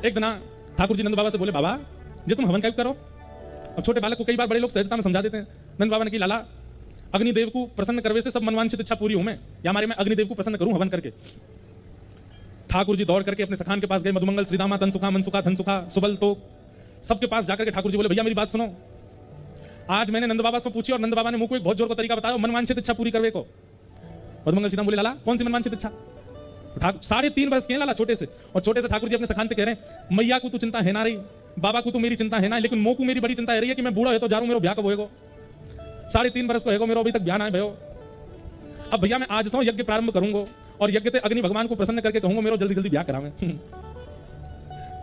एक दिन ठाकुर जी नंद बाबा से बोले, बाबा जे तुम हवन करो। अब छोटे बालक को कई बार बड़े लोग सहजता में समझा देते हैं। नंद बाबा ने कहा, लाला अग्निदेव को प्रसन्न करवे से सब मनवांछित इच्छा पूरी हो मैं, या हमारे मैं अग्निदेव को प्रसन्न करूं हवन करके। ठाकुर जी दौड़ करके अपने सखान के पास गए, मधुमंगल, श्रीदामा, तन सुखा, मन सुखा, धन सुखा, सुबल तो सबके पास जाकर के ठाकुर जी बोले, भैया मेरी बात सुनो, आज मैंने नंद बाबा से पूछी और नंद बाबा ने मुझको एक बहुत जोर का तरीका बताया मनवांछित इच्छा पूरी करवे को। मधुमंगल श्रीदाम बोले, लाला कौन सी मनवांछित इच्छा? 3.5 वर्ष के लाला छोटे से, और छोटे से ठाकुर जी अपने सखान पे कह रहे हैं, मैया को तो चिंता है ना रही, बाबा को तो मेरी चिंता है ना, लेकिन मोको मेरी बड़ी चिंता है रही है कि मैं बूढ़ा है तो जा रहा हूं, मेरा ब्याह कब होएगा? 3.5 वर्ष को है मेरा अभी तक ब्याह ना है भयो। अब भैया मैं आज से यज्ञ प्रारंभ करूंगा और यज्ञ ते अग्नि भगवान को प्रसन्न करके कहूंगा मेरा जल्दी जल्दी ब्याह करावे।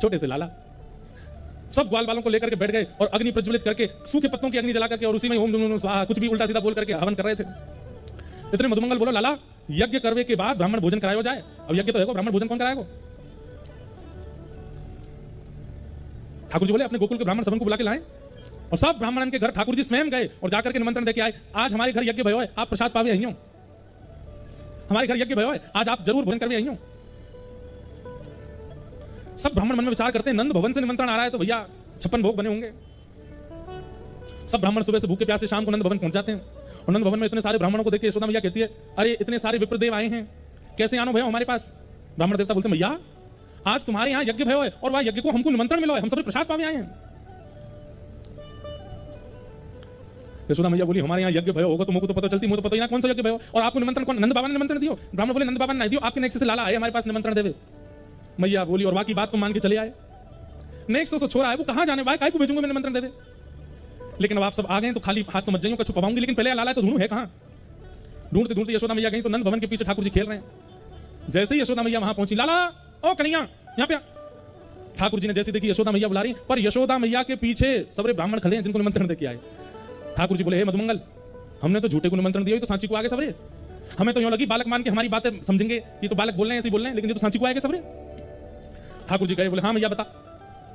छोटे से लाला सब ग्वाल बालों को लेकर के बैठ गए और अग्नि प्रज्वलित करके सूखे पत्तों की अग्नि जला करके और उसी में ओम नमो स्वाहा कुछ भी उल्टा सीधा बोल करके हवन कर रहे थे। इतने मधुमंगल बोलो, लाला यज्ञ करवे के बाद ब्राह्मण भोजन कराया जाए। अब यज्ञ तो है, ब्राह्मण भोजन कौन कराएगा? ठाकुर जी बोले, अपने गोकुल के ब्राह्मण सबन को बुला के लाएं, और सब ब्राह्मणन के घर ठाकुर जी स्वयं गए और जाकर के निमंत्रण देके आए, आज हमारे घर यज्ञ भयो है, आप प्रसाद पावे आई हो, हमारे घर यज्ञ भयो है, आज आप जरूर भोजन करवे आई हो। सब ब्राह्मण मन में विचार करते हैं, नंद भवन से निमंत्रण आ रहा है तो भैया 56 भोग बने होंगे। सब ब्राह्मण सुबह से भूखे प्यासे शाम को नंद भवन पहुंच जाते हैं, और नंद भवन में इतने सारे ब्राह्मणों को देख के यशोदा मैया कहती है, अरे इतने सारे विप्रदेव आए हैं, कैसे आनो भयो हमारे पास? ब्राह्मण देवता बोलते, मैया आज तुम्हारे यहाँ यज्ञ भयो है और वह यज्ञ को हमको निमंत्रण मिला है, हम सब प्रसाद पावे आए हैं। यशोदा मैया बोली, हमारे यहाँ यज्ञ भयो होगा तो मुझको तो पता चलती, मुझे तो पता ही ना कौन सा यज्ञ भयो, और आपको निमंत्रण कौन? नंद बाबा ने निमंत्रण दियो। ब्राह्मण बोले, नंद बाबा ने नहीं दियो, आपके नेक्स्ट से लाला आए हमारे पास निमंत्रण देवे। मैया बोली, और बाकी बात तो मान के चले आए, नेक्स्ट से छोरा है वो कहां जाने भाई, काय को भेजूंगा मैं निमंत्रण देवे? लेकिन अब आप सब आ गए तो खाली हाथ तो मत जाइयो, कछु पवाऊंगी, लेकिन पहले लाला तो ढूंढूं है कहां? ढूंढते ढूंढते यशोदा मैया गई तो नंद भवन के पीछे ठाकुर जी खेल रहे हैं। जैसे ही यशोदा मैया वहां पहुंची, लाला ओ कन्हैया यहाँ पे। ठाकुर जी ने जैसे देखी यशोदा मैया बुला रही, पर यशोदा मैया के पीछे सबरे ब्राह्मण खड़े हैं जिनको निमंत्रण देके आए। ठाकुर जी बोले, हे मधुमंगल, हमने तो झूठे को निमंत्रण दिया, तो सांची को आगे सबरे, हमें तो यूं लगी बालक मान के हमारी बातें समझेंगे, ये तो बालक बोल रहे हैं ऐसे बोल रहे हैं, लेकिन ये तो सांची को आएगा सबरे। ठाकुर जी गए, बोले, हाँ मैया बता।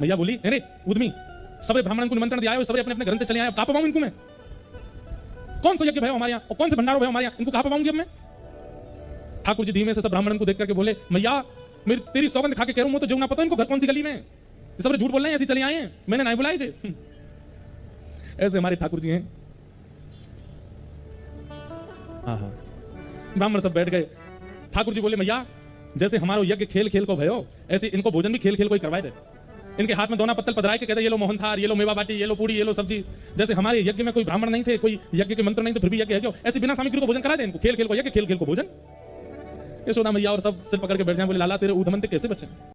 मैया बोली, अरे उद्मी सबरे ब्राह्मण को निमंत्रण दिया है, सबरे अपने अपने घर से चले आए, कहां पाऊं इनको मैं? कौन सा यज्ञ भयो हमारे यहाँ और कौन से भंडारो भयो हमारे यहाँ, इनको कहां पाऊंगी अब मैं? ठाकुर जी धीमे से सब ब्राह्मणों को देख करके बोले, मैया मेरी तेरी सौगंध खा के कह रहा हूं, तो जो ना पता इनको घर कौन सी गली में, ये सब झूठ बोल रहे हैं, ऐसे चले आए हैं, मैंने नहीं बुलाए थे। ऐसे हमारे ठाकुर जी हैं। हाँ, ब्राह्मण सब बैठ गए। ठाकुर जी बोले, मैया जैसे हमारा यज्ञ खेल खेल को भयो, ऐसे इनको भोजन भी खेल खेल को ही करवाए दे। इनके हाथ में दोना पत्तल पधराए के कहते, ये लो मोहन थार, ये लो मेवा बाटी, ये लो पूड़ी, ये लो सब्जी। जैसे हमारे यज्ञ में कोई ब्राह्मण नहीं थे, कोई यज्ञ के मंत्र नहीं थे, फिर भी यज्ञ है क्यों? ऐसे बिना सामग्री को भोजन करा दे इनको, खेल खेल को यज्ञ, खेल खेल को भोजन। यशोदा मैया और सब सिर पकड़ के बैठ जाए, बोले, लाला तेरे ऊधमन ते कैसे बचे?